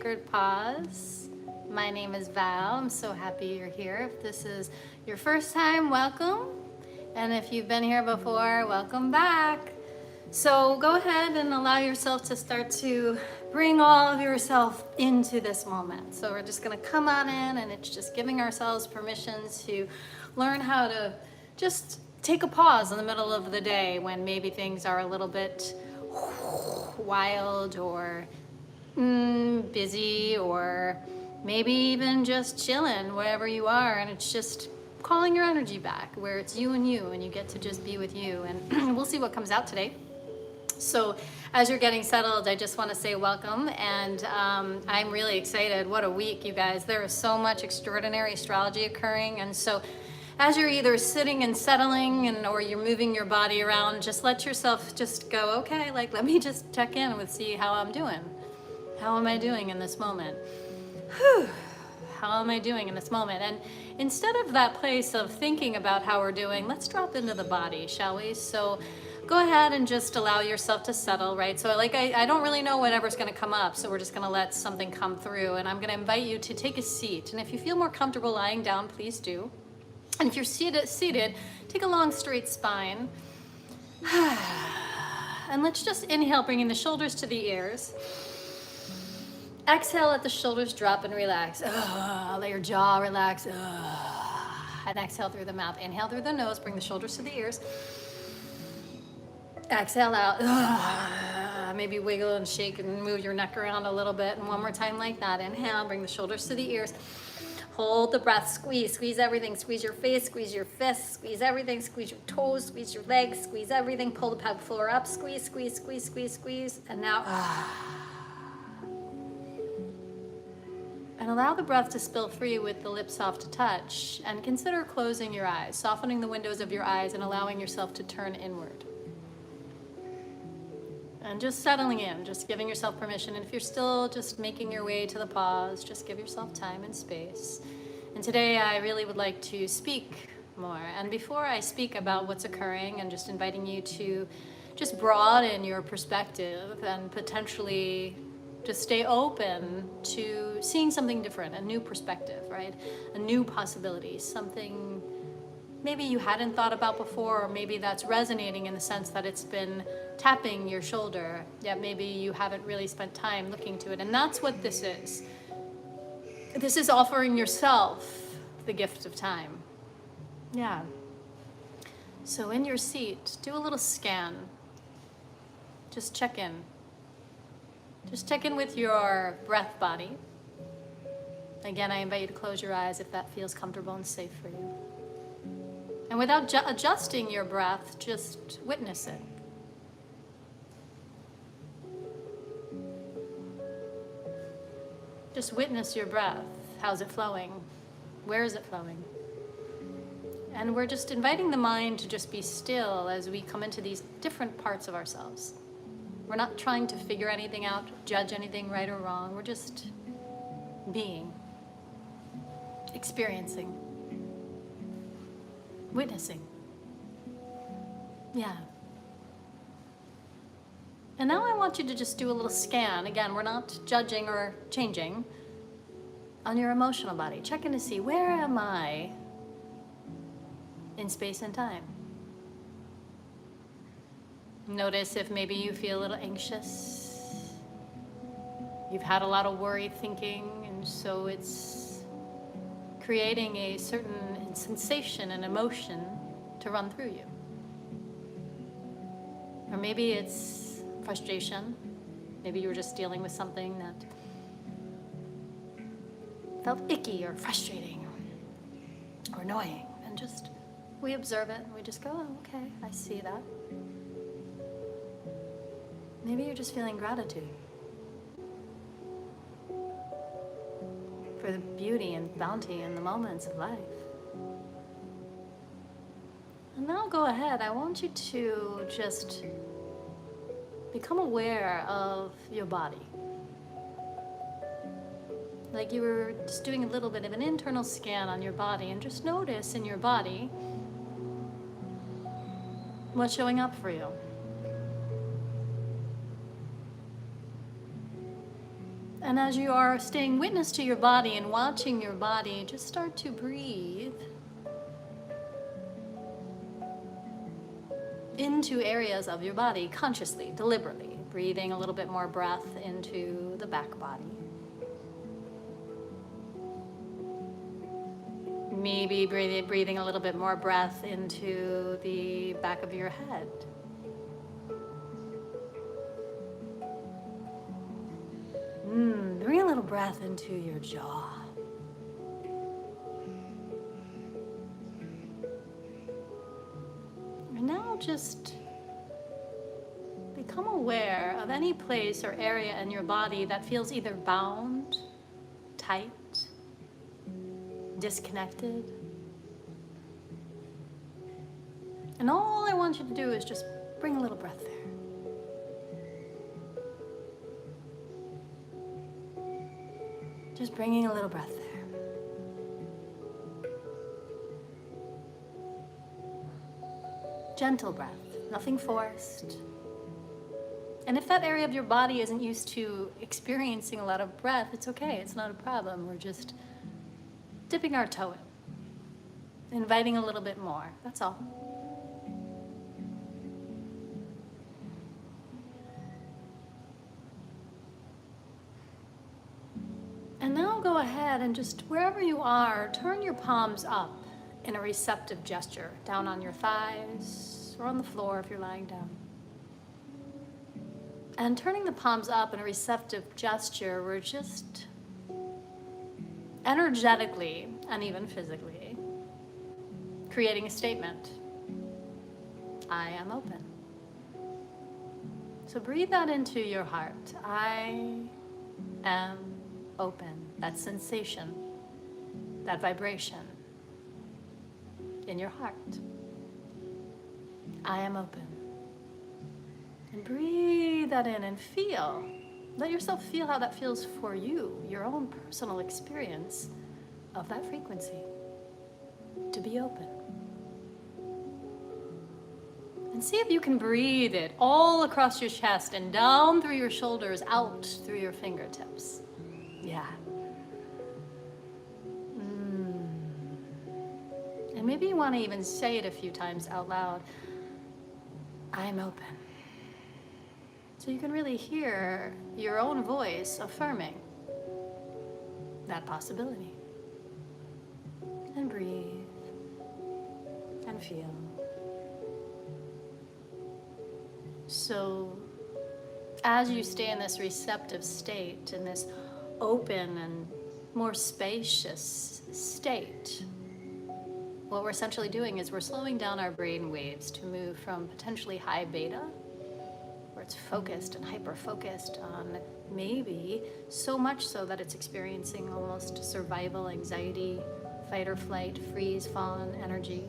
Sacred Pause. My name is Val. I'm so happy you're here. If this is your first time, welcome. And if you've been here before, welcome back. So go ahead and allow yourself to start to bring all of yourself into this moment. So we're just going to come on in, and it's just giving ourselves permission to learn how to just take a pause in the middle of the day when maybe things are a little bit wild or busy, or maybe even just chilling wherever you are, and it's just calling your energy back where it's you and you get to just be with you, and we'll see what comes out today. So as you're getting settled, I just want to say welcome, and I'm really excited. What a week, you guys. There is so much extraordinary astrology occurring, and so as you're either sitting and settling or you're moving your body around, just let yourself just go, okay, like let me just check in with see how I'm doing. How am I doing in this moment? Whew. How am I doing in this moment? And instead of that place of thinking about how we're doing, let's drop into the body, shall we? So go ahead and just allow yourself to settle, right? So I don't really know whatever's going to come up, so we're just going to let something come through, and I'm going to invite you to take a seat. And if you feel more comfortable lying down, please do. And if you're seated, take a long straight spine. And let's just inhale, bringing the shoulders to the ears. Exhale, let the shoulders drop and relax. Let your jaw relax. And exhale through the mouth. Inhale through the nose, bring the shoulders to the ears. Exhale out. Maybe wiggle and shake and move your neck around a little bit. And one more time like that. Inhale, bring the shoulders to the ears. Hold the breath, squeeze everything. Squeeze your face, squeeze your fists, squeeze everything. Squeeze your toes, squeeze your legs, squeeze everything. Pull the pelvic floor up, squeeze. And now, and allow the breath to spill free with the lips soft to touch. And consider closing your eyes, softening the windows of your eyes and allowing yourself to turn inward. And just settling in, just giving yourself permission. And if you're still just making your way to the pause, just give yourself time and space. And today I really would like to speak more. And before I speak about what's occurring, and just inviting you to just broaden your perspective and potentially just stay open to seeing something different, a new perspective, right? A new possibility, something maybe you hadn't thought about before, or maybe that's resonating in the sense that it's been tapping your shoulder, yet maybe you haven't really spent time looking to it. And that's what this is. This is offering yourself the gift of time. Yeah. So in your seat, do a little scan. Just check in. Just check in with your breath body. Again, I invite you to close your eyes if that feels comfortable and safe for you. And without adjusting your breath, just witness it. Just witness your breath. How's it flowing? Where is it flowing? And we're just inviting the mind to just be still as we come into these different parts of ourselves. We're not trying to figure anything out, judge anything right or wrong. We're just being, experiencing, witnessing. Yeah. And now I want you to just do a little scan. Again, we're not judging or changing on your emotional body. Check in to see, where am I in space and time? Notice if maybe you feel a little anxious. You've had a lot of worry thinking, and so it's creating a certain sensation and emotion to run through you. Or maybe it's frustration. Maybe you were just dealing with something that felt icky or frustrating or annoying. And just, we observe it and we just go, oh, okay, I see that. Maybe you're just feeling gratitude for the beauty and bounty and the moments of life. And now go ahead, I want you to just become aware of your body. Like you were just doing a little bit of an internal scan on your body, and just notice in your body what's showing up for you. And as you are staying witness to your body and watching your body, just start to breathe into areas of your body consciously, deliberately, breathing a little bit more breath into the back body. Maybe breathing a little bit more breath into the back of your head. Bring a little breath into your jaw. And now just become aware of any place or area in your body that feels either bound, tight, disconnected. And all I want you to do is just bring a little breath there. Just bringing a little breath there. Gentle breath, nothing forced. And if that area of your body isn't used to experiencing a lot of breath, it's okay, it's not a problem. We're just dipping our toe in, inviting a little bit more, that's all. And now go ahead and just wherever you are, turn your palms up in a receptive gesture, down on your thighs or on the floor if you're lying down. And turning the palms up in a receptive gesture, we're just energetically and even physically creating a statement. I am open. So breathe that into your heart. I am open. That sensation, that vibration in your heart. I am open. And breathe that in and feel. Let yourself feel how that feels for you, your own personal experience of that frequency. To be open. And see if you can breathe it all across your chest and down through your shoulders, out through your fingertips. Yeah. And maybe you want to even say it a few times out loud. I'm open. So you can really hear your own voice affirming that possibility. And breathe. And feel. So as you stay in this receptive state, in this open and more spacious state, what we're essentially doing is we're slowing down our brain waves to move from potentially high beta, where it's focused and hyper-focused on maybe so much so that it's experiencing almost survival anxiety, fight or flight, freeze, fawn energy.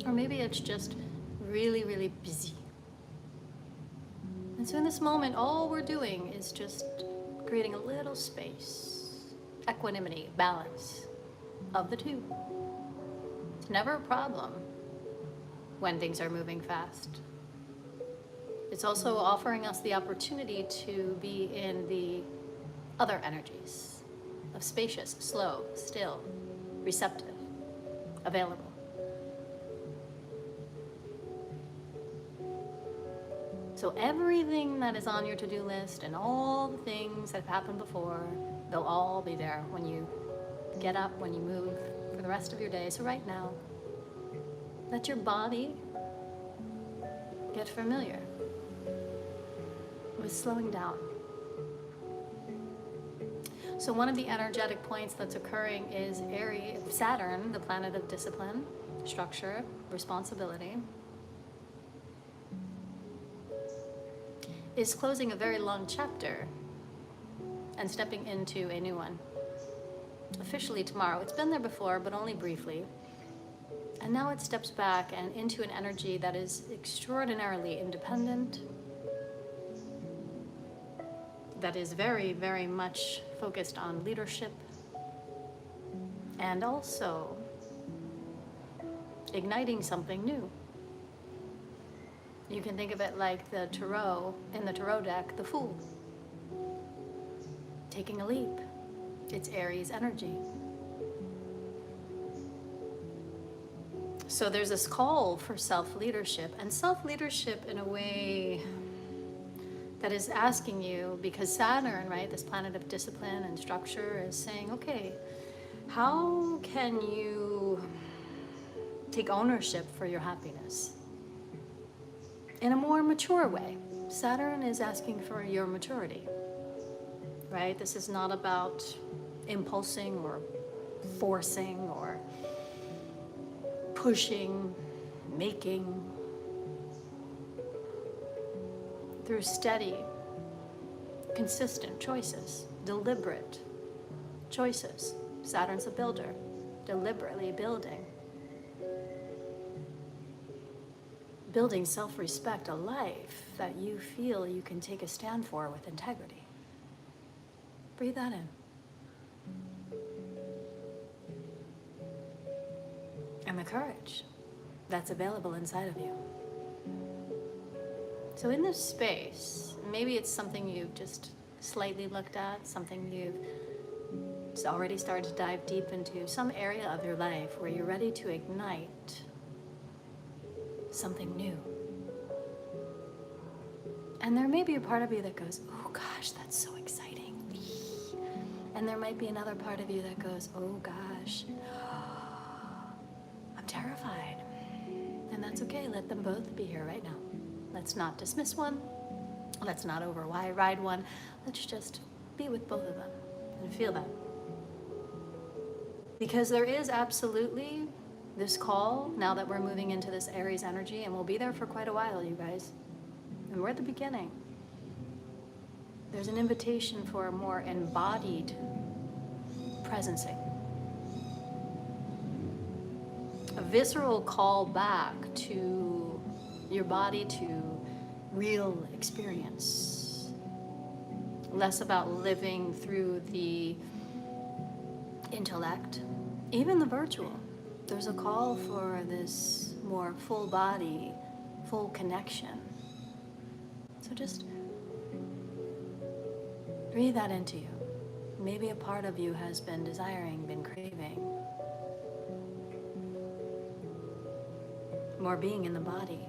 Or maybe it's just really, really busy. And so in this moment, all we're doing is just creating a little space, equanimity, balance of the two. It's never a problem when things are moving fast. It's also offering us the opportunity to be in the other energies of spacious, slow, still, receptive, available. So everything that is on your to-do list and all the things that have happened before, they'll all be there when you get up, when you move for the rest of your day. So right now, let your body get familiar with slowing down. So one of the energetic points that's occurring is Aries, Saturn, the planet of discipline, structure, responsibility, is closing a very long chapter and stepping into a new one. Officially tomorrow. It's been there before, but only briefly. And now it steps back and into an energy that is extraordinarily independent, that is very, very much focused on leadership, and also igniting something new. You can think of it like the tarot, in the tarot deck, the Fool. taking a leap. It's Aries energy. So there's this call for self-leadership, and self-leadership in a way that is asking you, because Saturn, right, this planet of discipline and structure, is saying, okay, how can you take ownership for your happiness in a more mature way? Saturn is asking for your maturity, right? This is not about impulsing or forcing or pushing, making. Through steady, consistent choices, deliberate choices. Saturn's a builder, deliberately building. Building self-respect, a life that you feel you can take a stand for with integrity. Breathe that in. And the courage that's available inside of you. So in this space, maybe it's something you've just slightly looked at, something you've already started to dive deep into, some area of your life where you're ready to ignite something new. And there may be a part of you that goes, oh gosh, that's so exciting. And there might be another part of you that goes, oh gosh, I'm terrified. And that's okay, let them both be here right now. Let's not dismiss one. Let's not override one. Let's just be with both of them and feel them. Because there is absolutely this call, now that we're moving into this Aries energy, and we'll be there for quite a while, you guys. And we're at the beginning. There's an invitation for a more embodied presencing. A visceral call back to your body, to real experience. Less about living through the intellect, even the virtual. There's a call for this more full body, full connection. So just breathe that into you. Maybe a part of you has been desiring, been craving more being in the body.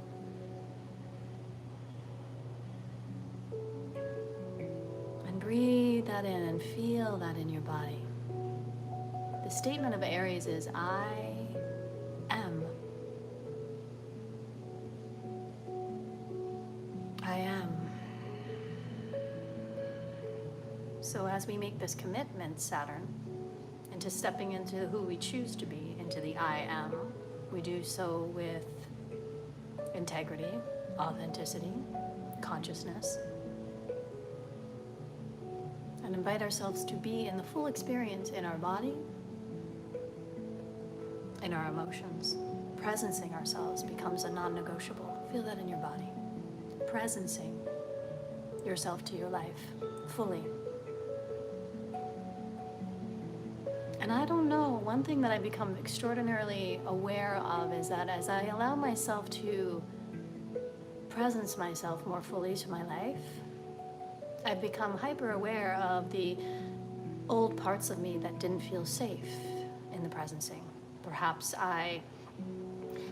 And breathe that in and feel that in your body. The statement of Aries is, I am. I am. So as we make this commitment, Saturn, into stepping into who we choose to be, into the I am, we do so with integrity, authenticity, consciousness, and invite ourselves to be in the full experience in our body, in our emotions. Presencing ourselves becomes a non-negotiable. Feel that in your body. Presencing yourself to your life fully. And I don't know, one thing that I've become extraordinarily aware of is that as I allow myself to presence myself more fully to my life, I've become hyper aware of the old parts of me that didn't feel safe in the presencing. Perhaps I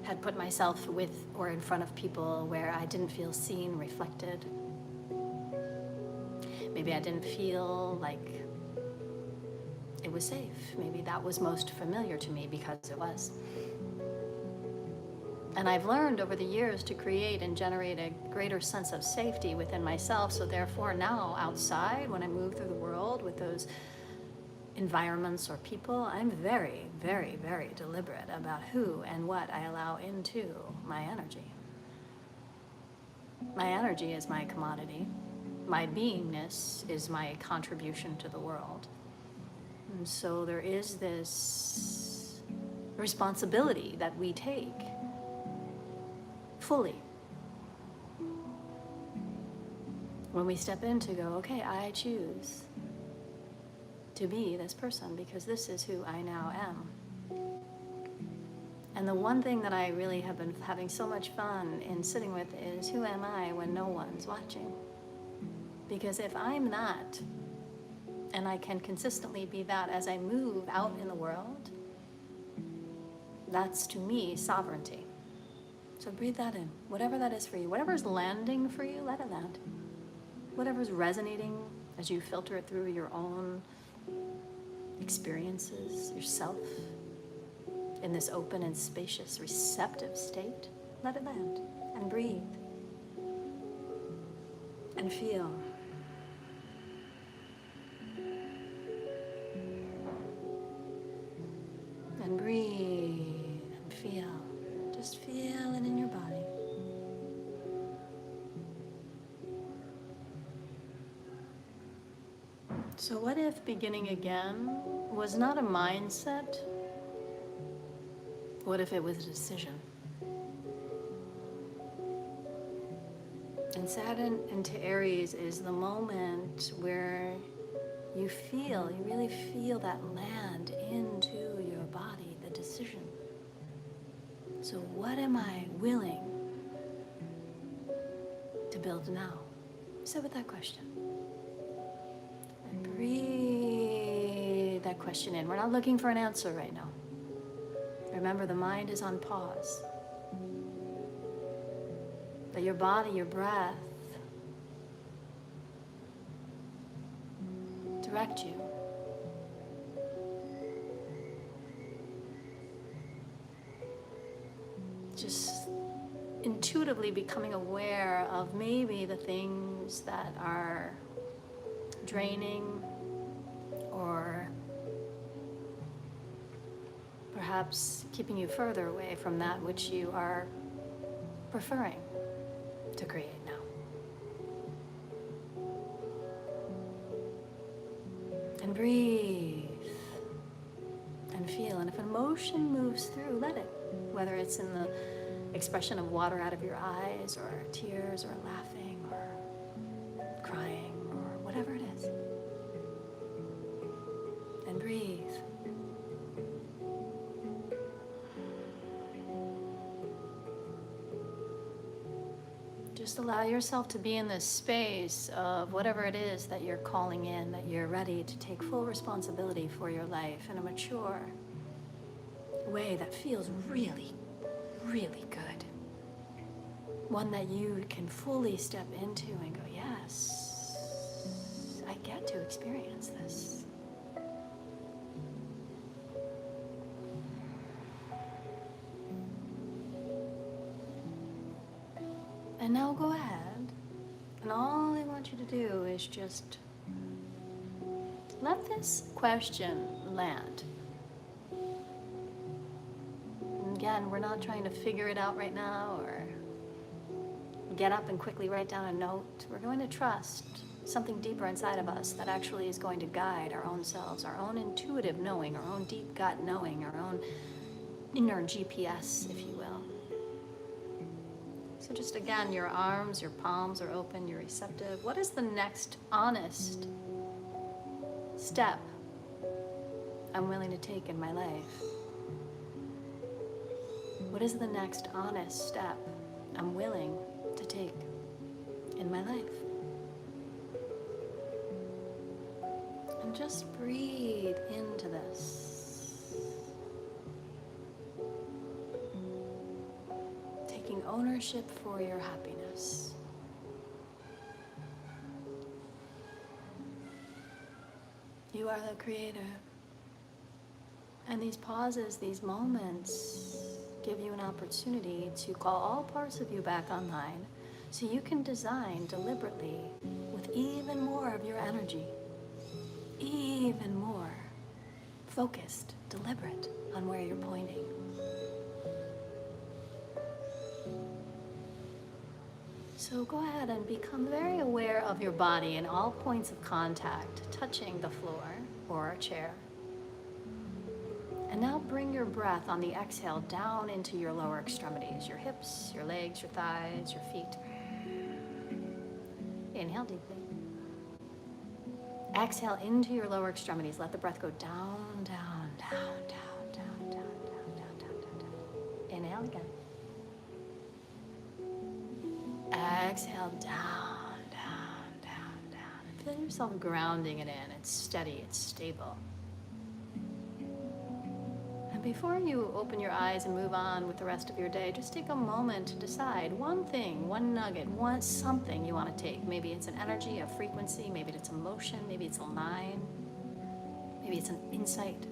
had put myself with or in front of people where I didn't feel seen, reflected. Maybe I didn't feel like it was safe. Maybe that was most familiar to me because it was. And I've learned over the years to create and generate a greater sense of safety within myself. So therefore now outside, when I move through the world with those environments or people, I'm very, very, very deliberate about who and what I allow into my energy. My energy is my commodity. My beingness is my contribution to the world. And so there is this responsibility that we take fully when we step in to go, okay, I choose to be this person because this is who I now am. And the one thing that I really have been having so much fun in sitting with is, who am I when no one's watching? Because if I'm that, and I can consistently be that as I move out in the world, that's to me sovereignty. So breathe that in, whatever that is for you. Whatever's landing for you, let it land. Whatever's resonating as you filter it through your own experiences, yourself, in this open and spacious, receptive state, let it land and breathe and feel. And breathe and feel. Just feel it in your body. So what if beginning again was not a mindset? What if it was a decision? And Saturn into Aries is the moment where you really feel that land into your body, the decision. So what am I willing to build now? Sit with that question. And breathe that question in. We're not looking for an answer right now. Remember, the mind is on pause. But your body, your breath, direct you. Just intuitively becoming aware of maybe the things that are draining or perhaps keeping you further away from that which you are preferring to create now. And breathe and feel. And if an emotion moves through, let it. Whether it's in the expression of water out of your eyes, or tears, or laughing, or crying, or whatever it is. And breathe. Just allow yourself to be in this space of whatever it is that you're calling in, that you're ready to take full responsibility for your life in a mature way that feels really, really good. One that you can fully step into and go, yes, I get to experience this. And now go ahead, and all I want you to do is just let this question land. And again, we're not trying to figure it out right now or get up and quickly write down a note. We're going to trust something deeper inside of us that actually is going to guide our own selves, our own intuitive knowing, our own deep gut knowing, our own inner GPS, if you will. So just again, your arms, your palms are open, you're receptive. What is the next honest step I'm willing to take in my life? What is the next honest step I'm willing to take in my life? And just breathe into this. Taking ownership for your happiness. You are the creator. And these pauses, these moments, give you an opportunity to call all parts of you back online so you can design deliberately with even more of your energy, even more focused, deliberate on where you're pointing. So go ahead and become very aware of your body and all points of contact touching the floor or a chair. And now bring your breath on the exhale down into your lower extremities, your hips, your legs, your thighs, your feet. Inhale deeply. Exhale into your lower extremities. Let the breath go down, down, down, down, down, down, down, down, down, down, down. Inhale again. Exhale down, down, down, down. feel yourself grounding it in. It's steady, it's stable. And before you open your eyes and move on with the rest of your day, just take a moment to decide one thing, one nugget, something you want to take. Maybe it's an energy, a frequency, maybe it's emotion, maybe it's a line, maybe it's an insight.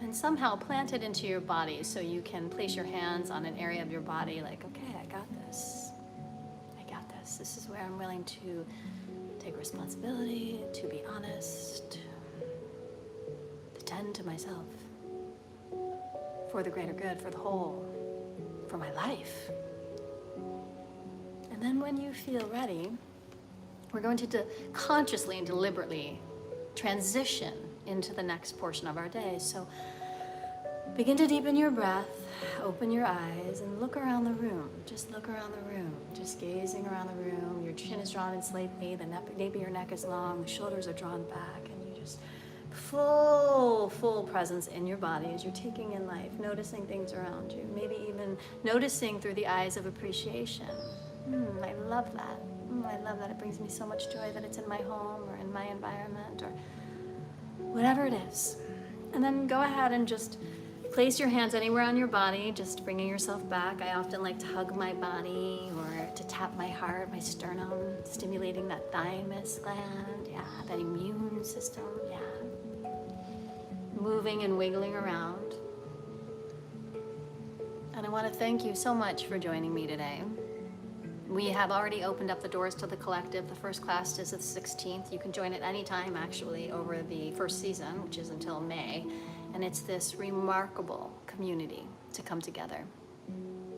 And somehow plant it into your body so you can place your hands on an area of your body like, okay, I got this. I got this. This is where I'm willing to take responsibility, to be honest, to tend to myself for the greater good, for the whole, for my life. And then when you feel ready, we're going to consciously and deliberately transition into the next portion of our day. So begin to deepen your breath, open your eyes, and look around the room. Just look around the room, just gazing around the room. Your chin is drawn in slightly, the nape of your neck is long, the shoulders are drawn back, and you just full presence in your body as you're taking in life, noticing things around you, maybe even noticing through the eyes of appreciation. I love that. I love that. It brings me so much joy that it's in my home or in my environment or whatever it is. And then go ahead and just place your hands anywhere on your body, just bringing yourself back. I often like to hug my body or to tap my heart, my sternum, stimulating that thymus gland, that immune system, moving and wiggling around. And I want to thank you so much for joining me today. We have already opened up the doors to the collective. The first class is the 16th. You can join at any time, actually, over the first season, which is until May. And it's this remarkable community to come together,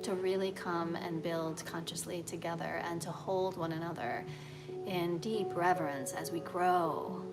to really come and build consciously together and to hold one another in deep reverence as we grow.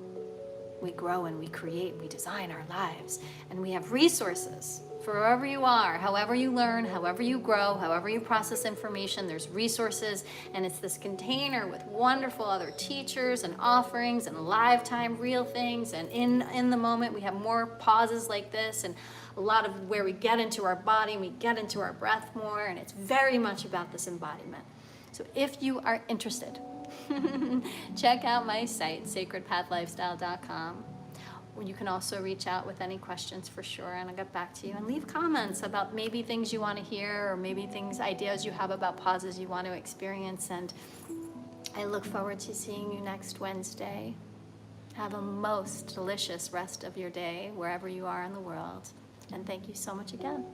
We grow and we create, we design our lives. And we have resources for wherever you are, however you learn, however you grow, however you process information, there's resources, and it's this container with wonderful other teachers and offerings and live time, real things, and in the moment we have more pauses like this and a lot of where we get into our body, we get into our breath more, and it's very much about this embodiment. So if you are interested, check out my site, sacredpathlifestyle.com. You can also reach out with any questions for sure, and I'll get back to you. And leave comments about maybe things you want to hear or maybe ideas you have about pauses you want to experience. And I look forward to seeing you next Wednesday. Have a most delicious rest of your day wherever you are in the world. And thank you so much again.